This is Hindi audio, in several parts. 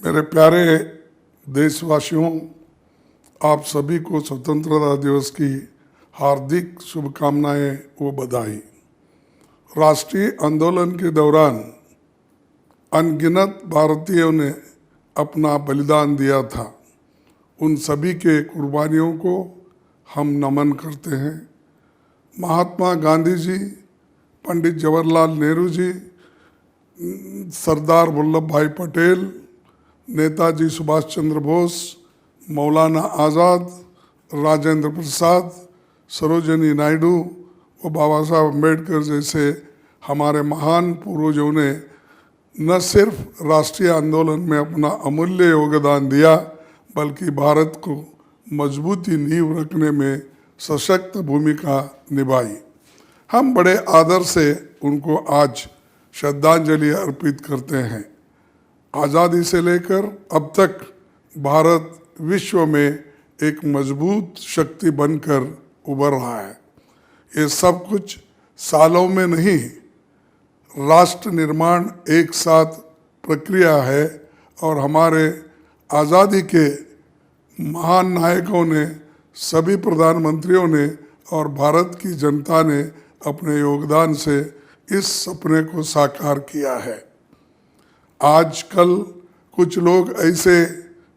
मेरे प्यारे देशवासियों, आप सभी को स्वतंत्रता दिवस की हार्दिक शुभकामनाएं व बधाई। राष्ट्रीय आंदोलन के दौरान अनगिनत भारतीयों ने अपना बलिदान दिया था। उन सभी के कुर्बानियों को हम नमन करते हैं। महात्मा गांधी जी, पंडित जवाहरलाल नेहरू जी, सरदार वल्लभ भाई पटेल, नेताजी सुभाष चंद्र बोस, मौलाना आज़ाद, राजेंद्र प्रसाद, सरोजिनी नायडू व बाबा साहब अम्बेडकर जैसे हमारे महान पूर्वजों ने न सिर्फ राष्ट्रीय आंदोलन में अपना अमूल्य योगदान दिया, बल्कि भारत को मजबूती नींव रखने में सशक्त भूमिका निभाई। हम बड़े आदर से उनको आज श्रद्धांजलि अर्पित करते हैं। आज़ादी से लेकर अब तक भारत विश्व में एक मजबूत शक्ति बनकर उभर रहा है। ये सब कुछ सालों में नहीं, राष्ट्र निर्माण एक साथ प्रक्रिया है और हमारे आज़ादी के महान नायकों ने, सभी प्रधानमंत्रियों ने और भारत की जनता ने अपने योगदान से इस सपने को साकार किया है। आजकल कुछ लोग ऐसे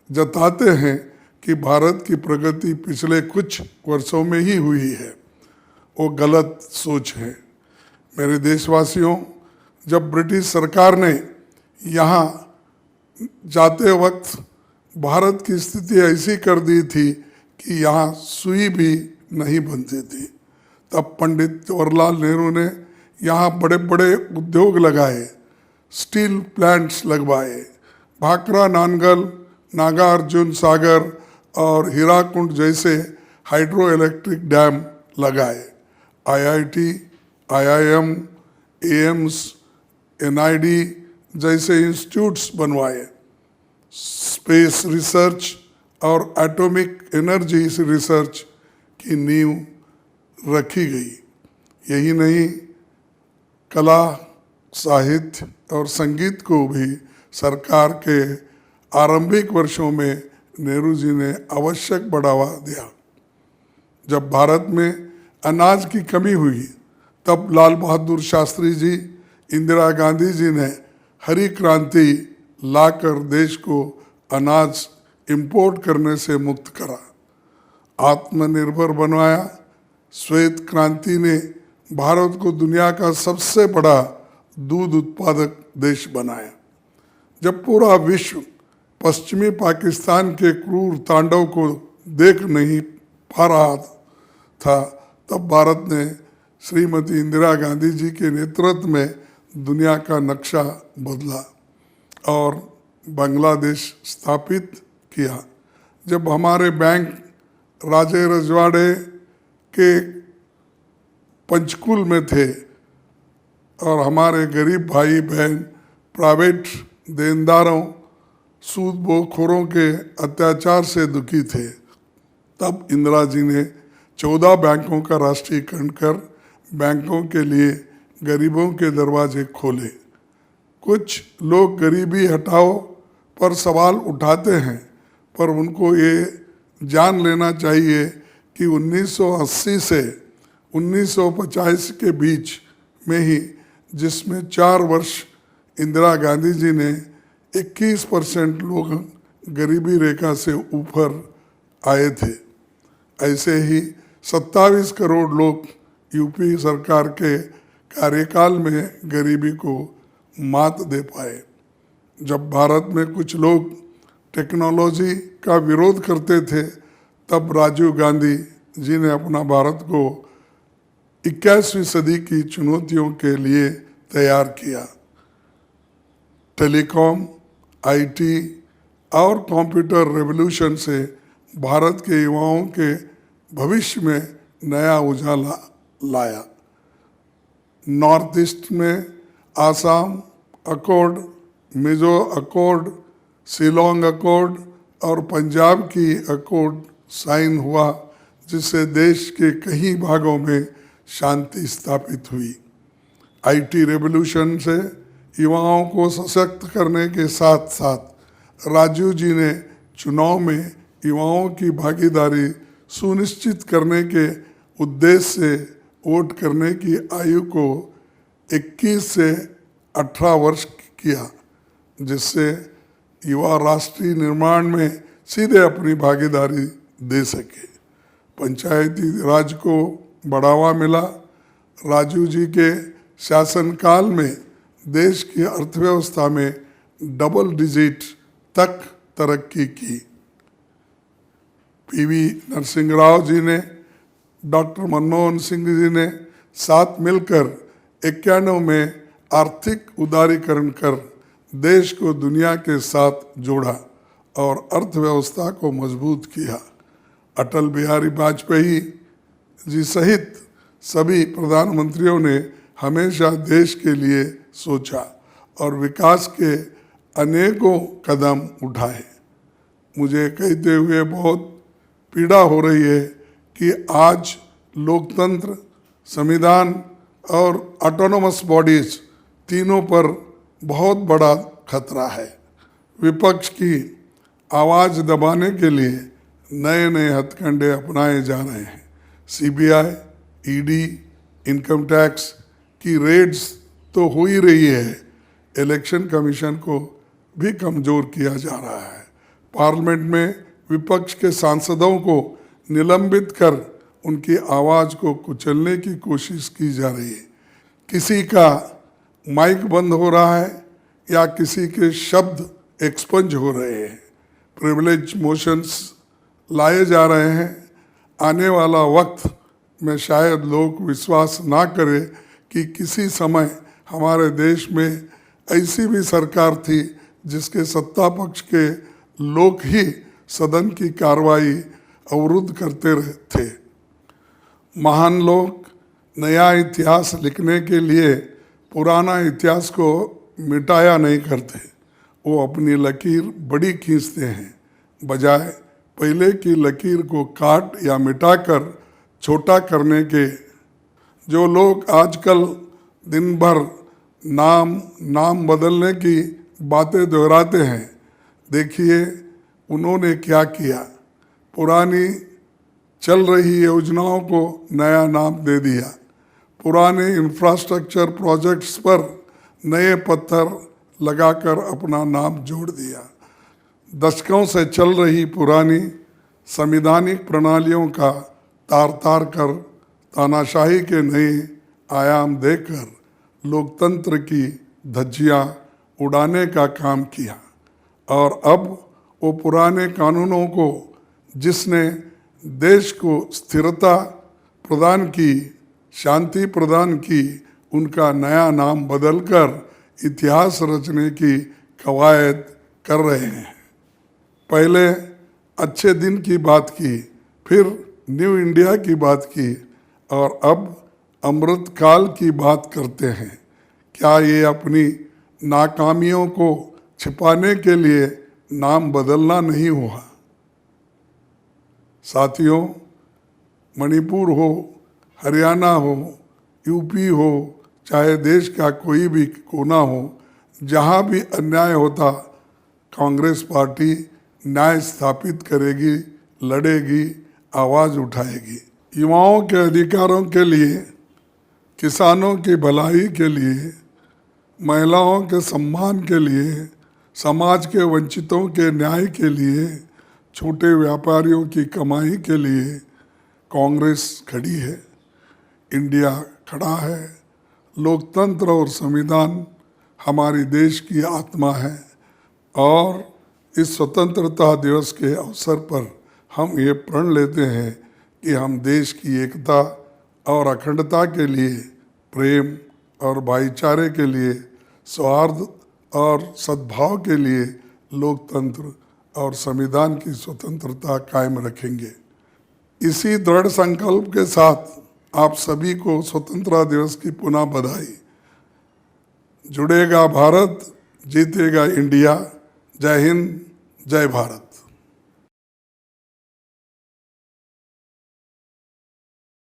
जताते हैं कि भारत की प्रगति पिछले कुछ वर्षों में ही हुई है। वो गलत सोच है। मेरे देशवासियों, जब ब्रिटिश सरकार ने यहाँ जाते वक्त भारत की स्थिति ऐसी कर दी थी कि यहाँ सुई भी नहीं बनती थी, तब पंडित जवाहरलाल नेहरू ने यहाँ बड़े बड़े उद्योग लगाए, स्टील प्लांट्स लगवाए, भाखरा नानगल, नागार्जुन सागर और हीराकुंड जैसे हाइड्रो इलेक्ट्रिक डैम लगाए, आईआईटी, आईआईएम, एम्स, एनआईडी जैसे इंस्टीट्यूट्स बनवाए, स्पेस रिसर्च और एटॉमिक एनर्जी रिसर्च की नींव रखी गई। यही नहीं, कला, साहित्य और संगीत को भी सरकार के आरंभिक वर्षों में नेहरू जी ने आवश्यक बढ़ावा दिया। जब भारत में अनाज की कमी हुई, तब लाल बहादुर शास्त्री जी, इंदिरा गांधी जी ने हरी क्रांति लाकर देश को अनाज इंपोर्ट करने से मुक्त करा, आत्मनिर्भर बनवाया। श्वेत क्रांति ने भारत को दुनिया का सबसे बड़ा दूध उत्पादक देश बनाया। जब पूरा विश्व पश्चिमी पाकिस्तान के क्रूर तांडव को देख नहीं पा रहा था, तब भारत ने श्रीमती इंदिरा गांधी जी के नेतृत्व में दुनिया का नक्शा बदला और बांग्लादेश स्थापित किया। जब हमारे बैंक राजे रजवाड़े के पंचकुल में थे और हमारे गरीब भाई बहन प्राइवेट देनदारों, सूदखोरों के अत्याचार से दुखी थे, तब इंदिरा जी ने 14 बैंकों का राष्ट्रीयकरण कर बैंकों के लिए गरीबों के दरवाजे खोले। कुछ लोग गरीबी हटाओ पर सवाल उठाते हैं, पर उनको ये जान लेना चाहिए कि 1980 से 1950 के बीच में ही, जिसमें 4 वर्ष इंदिरा गांधी जी ने 21% लोग गरीबी रेखा से ऊपर आए थे, ऐसे ही 27 करोड़ लोग यूपी सरकार के कार्यकाल में गरीबी को मात दे पाए। जब भारत में कुछ लोग टेक्नोलॉजी का विरोध करते थे, तब राजीव गांधी जी ने अपना भारत को 21वीं सदी की चुनौतियों के लिए तैयार किया। टेलीकॉम, आईटी और कंप्यूटर रेवोल्यूशन से भारत के युवाओं के भविष्य में नया उजाला लाया। नॉर्थ ईस्ट में Assam accord, Mizo accord, Shillong accord और पंजाब की अकॉर्ड साइन हुआ, जिससे देश के कई भागों में शांति स्थापित हुई। आईटी रेवोल्यूशन से युवाओं को सशक्त करने के साथ साथ राजीव जी ने चुनाव में युवाओं की भागीदारी सुनिश्चित करने के उद्देश्य से वोट करने की आयु को 21 से 18 वर्ष किया, जिससे युवा राष्ट्रीय निर्माण में सीधे अपनी भागीदारी दे सके। पंचायती राज को बढ़ावा मिला। राजीव जी के शासनकाल में देश की अर्थव्यवस्था में डबल डिजिट तक तरक्की की। पीवी नरसिंह राव जी ने, डॉक्टर मनमोहन सिंह जी ने साथ मिलकर 91 में आर्थिक उदारीकरण कर देश को दुनिया के साथ जोड़ा और अर्थव्यवस्था को मजबूत किया। अटल बिहारी वाजपेयी जी सहित सभी प्रधानमंत्रियों ने हमेशा देश के लिए सोचा और विकास के अनेकों कदम उठाए। मुझे कहते हुए बहुत पीड़ा हो रही है कि आज लोकतंत्र, संविधान और ऑटोनोमस बॉडीज तीनों पर बहुत बड़ा खतरा है। विपक्ष की आवाज़ दबाने के लिए नए नए हथकंडे अपनाए जा रहे हैं। सीबीआई, ईडी, इनकम टैक्स की रेड्स तो हो ही रही है, इलेक्शन कमीशन को भी कमज़ोर किया जा रहा है। पार्लियामेंट में विपक्ष के सांसदों को निलंबित कर उनकी आवाज़ को कुचलने की कोशिश की जा रही है। किसी का माइक बंद हो रहा है या किसी के शब्द एक्सपंज हो रहे हैं, प्रिविलेज मोशंस लाए जा रहे हैं। आने वाला वक्त में शायद लोग विश्वास ना करें कि किसी समय हमारे देश में ऐसी भी सरकार थी जिसके सत्ता पक्ष के लोग ही सदन की कार्रवाई अवरुद्ध करते थे। महान लोग नया इतिहास लिखने के लिए पुराना इतिहास को मिटाया नहीं करते, वो अपनी लकीर बड़ी खींचते हैं, बजाय पहले की लकीर को काट या मिटाकर छोटा करने के। जो लोग आजकल दिन भर नाम बदलने की बातें दोहराते हैं, देखिए उन्होंने क्या किया। पुरानी चल रही योजनाओं को नया नाम दे दिया, पुराने इंफ्रास्ट्रक्चर प्रोजेक्ट्स पर नए पत्थर लगाकर अपना नाम जोड़ दिया। दशकों से चल रही पुरानी संवैधानिक प्रणालियों का तार तार कर तानाशाही के नए आयाम देकर लोकतंत्र की धज्जियां उड़ाने का काम किया। और अब वो पुराने कानूनों को, जिसने देश को स्थिरता प्रदान की, शांति प्रदान की, उनका नया नाम बदलकर इतिहास रचने की कवायद कर रहे हैं। पहले अच्छे दिन की बात की, फिर न्यू इंडिया की बात की और अब अमृत काल की बात करते हैं। क्या ये अपनी नाकामियों को छिपाने के लिए नाम बदलना नहीं हुआ? साथियों, मणिपुर हो, हरियाणा हो, यूपी हो, चाहे देश का कोई भी कोना हो, जहाँ भी अन्याय होता, कांग्रेस पार्टी न्याय स्थापित करेगी, लड़ेगी, आवाज़ उठाएगी। युवाओं के अधिकारों के लिए, किसानों की भलाई के लिए, महिलाओं के सम्मान के लिए, समाज के वंचितों के न्याय के लिए, छोटे व्यापारियों की कमाई के लिए कांग्रेस खड़ी है। इंडिया खड़ा है। लोकतंत्र और संविधान हमारी देश की आत्मा है और इस स्वतंत्रता दिवस के अवसर पर हम ये प्रण लेते हैं कि हम देश की एकता और अखंडता के लिए, प्रेम और भाईचारे के लिए, सौहार्द और सद्भाव के लिए लोकतंत्र और संविधान की स्वतंत्रता कायम रखेंगे। इसी दृढ़ संकल्प के साथ आप सभी को स्वतंत्रता दिवस की पुनः बधाई। जुड़ेगा भारत, जीतेगा इंडिया। जय हिंद, जय भारत।